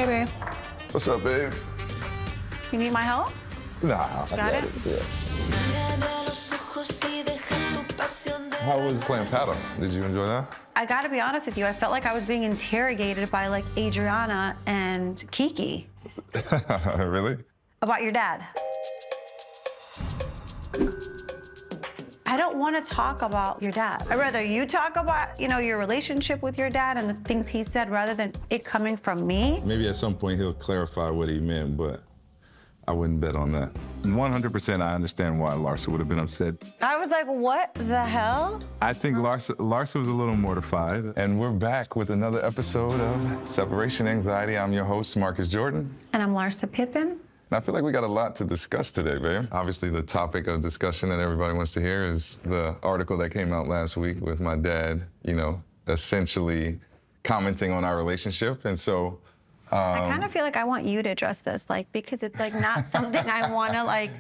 Hey, babe. What's up, babe? You need my help? Nah, I got it. Yeah. How was playing paddle? Did you enjoy that? I gotta be honest with you, I felt like I was being interrogated by like Adriana and Kiki. Really? About your dad. I don't want to talk about your dad. I'd rather you talk about, your relationship with your dad and the things he said rather than it coming from me. Maybe at some point he'll clarify what he meant, but I wouldn't bet on that. 100% I understand why Larsa would have been upset. I was like, what the hell? I think Larsa was a little mortified. And we're back with another episode of Separation Anxiety. I'm your host, Marcus Jordan. And I'm Larsa Pippen. And I feel like we got a lot to discuss today, babe. Obviously, the topic of discussion that everybody wants to hear is the article that came out last week with my dad, essentially commenting on our relationship. And so, I kind of feel like I want you to address this, because it's not something I want to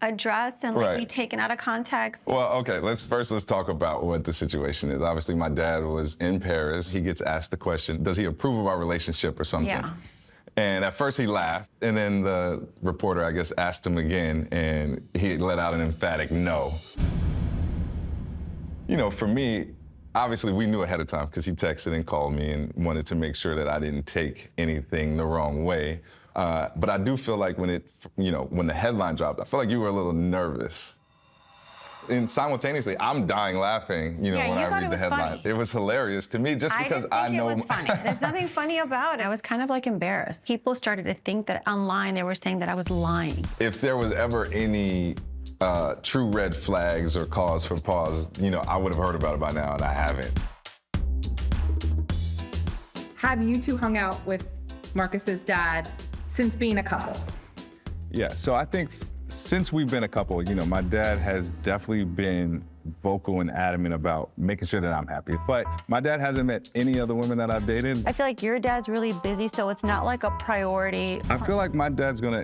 address and be taken out of context. Well, okay, let's talk about what the situation is. Obviously, my dad was in Paris. He gets asked the question, does he approve of our relationship or something? Yeah. And at first he laughed, and then the reporter, I guess, asked him again, and he let out an emphatic no. For me, obviously we knew ahead of time because he texted and called me and wanted to make sure that I didn't take anything the wrong way. But I do feel like when the headline dropped, I felt like you were a little nervous. And simultaneously, I'm dying laughing, when I read the headline. Funny. It was hilarious to me just because I know. It was funny. There's nothing funny about it. I was kind of embarrassed. People started to think that online they were saying that I was lying. If there was ever any true red flags or cause for pause, I would have heard about it by now, and I haven't. Have you two hung out with Marcus's dad since being a couple? Yeah, so I think since we've been a couple, my dad has definitely been vocal and adamant about making sure that I'm happy. But my dad hasn't met any other women that I've dated. I feel like your dad's really busy, so it's not a priority. I feel like my dad's gonna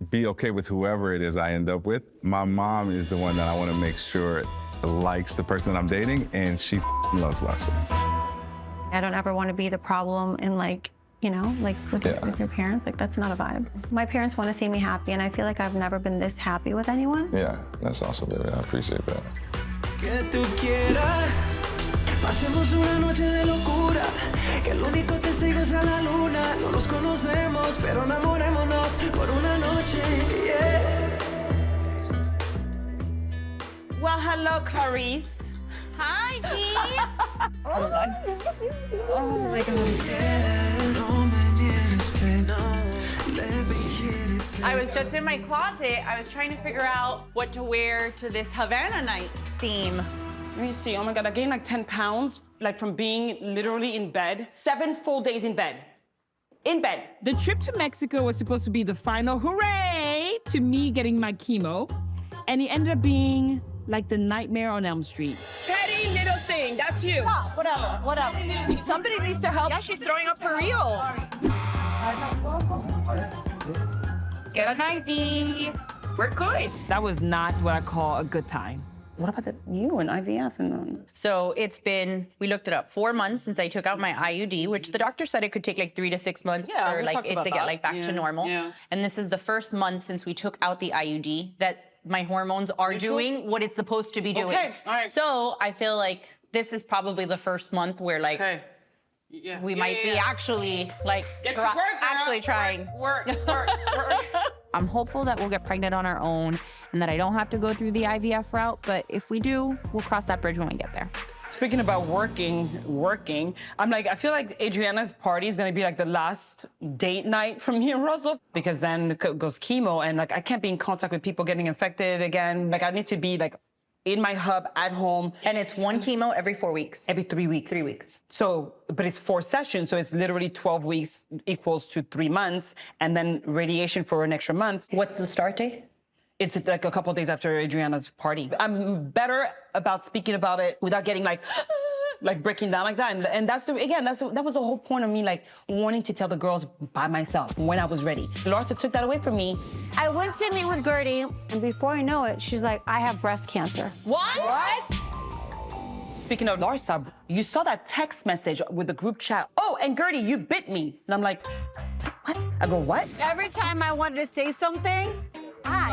be okay with whoever it is I end up with. My mom is the one that I want to make sure likes the person that I'm dating, and she loves Larsa. I don't ever want to be the problem in with your parents. That's not a vibe. My parents want to see me happy, and I feel like I've never been this happy with anyone. Yeah, that's awesome, baby. I appreciate that. Pasemos una noche de locura, que el único testigo sea la luna. No nos conocemos, pero enamorémonos por una noche, yeah. Well, hello, Clarice. Hi, Dee. Oh my God. I was just in my closet. I was trying to figure out what to wear to this Havana night theme. Let me see. Oh my God, I gained 10 pounds, from being literally in bed. 7 full days in bed. In bed. The trip to Mexico was supposed to be the final hooray to me getting my chemo, and it ended up being like the Nightmare on Elm Street. Petty little thing, that's you. Oh, whatever. Somebody needs to help. Yeah, she's throwing up for real. Get an ID. We're good. That was not what I call a good time. What about you and IVF? So we looked it up, 4 months since I took out my IUD, which the doctor said it could take 3 to 6 months for it to get back to normal. Yeah. And this is the first month since we took out the IUD that my hormones are doing what it's supposed to be doing. Okay, all right. So I feel like this is probably the first month where we might be actually trying. Work. I'm hopeful that we'll get pregnant on our own and that I don't have to go through the IVF route, but if we do, we'll cross that bridge when we get there. Speaking about working, I feel like Adriana's party is gonna be the last date night for me and Russell, because then goes chemo, and I can't be in contact with people getting infected again. I need to be in my hub at home. And it's 1 chemo every 4 weeks. Every 3 weeks. 3 weeks. So, but it's 4 sessions, so it's literally 12 weeks equals to 3 months, and then radiation for an extra month. What's the start date? It's a couple of days after Adriana's party. I'm better about speaking about it without getting breaking down like that. And that was the whole point of me wanting to tell the girls by myself when I was ready. Larsa took that away from me. I went to meet with Guerdy, and before I know it, she's like, I have breast cancer. What? Speaking of Larsa, you saw that text message with the group chat. Oh, and Guerdy, you bit me. And I'm like, what? I go, what? Every time I wanted to say something, hi.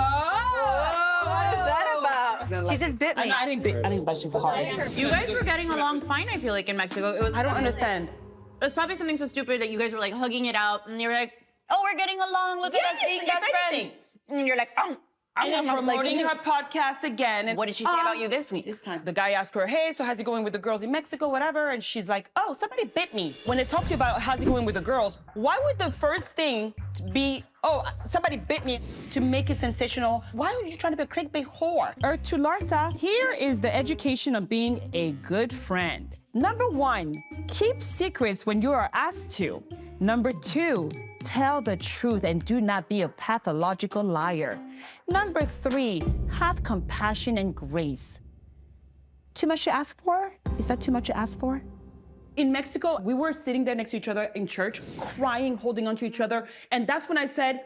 What is that about? She just bit me. I didn't bite, she's hard. You guys were getting along fine, I feel like, in Mexico. I don't understand. It was probably something so stupid that you guys were like hugging it out and you were like, oh, we're getting along. Look at us being best friends. And you're like, oh. And then promoting her podcast again. And, What did she say about you this week? This time, the guy asked her, hey, so how's it going with the girls in Mexico, whatever? And she's like, oh, somebody bit me. When they talk to you about how's it going with the girls, why would the first thing be, oh, somebody bit me, to make it sensational? Why are you trying to be a clickbait whore? Or to Larsa, here is the education of being a good friend. Number 1, keep secrets when you are asked to. Number 2, tell the truth and do not be a pathological liar. Number 3, have compassion and grace. Too much to ask for? Is that too much to ask for? In Mexico, we were sitting there next to each other in church, crying, holding on to each other. And that's when I said,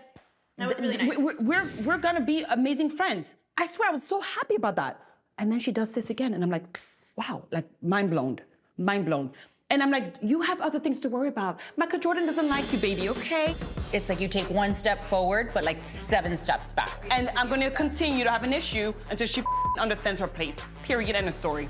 that was really nice. we're gonna be amazing friends. I swear, I was so happy about that. And then she does this again, and I'm like, wow, like mind blown, mind blown. And I'm like, you have other things to worry about. Michael Jordan doesn't like you, baby, okay? It's like you take 1 step forward, but like 7 steps back. And I'm gonna continue to have an issue until she understands her place. Period, end of story.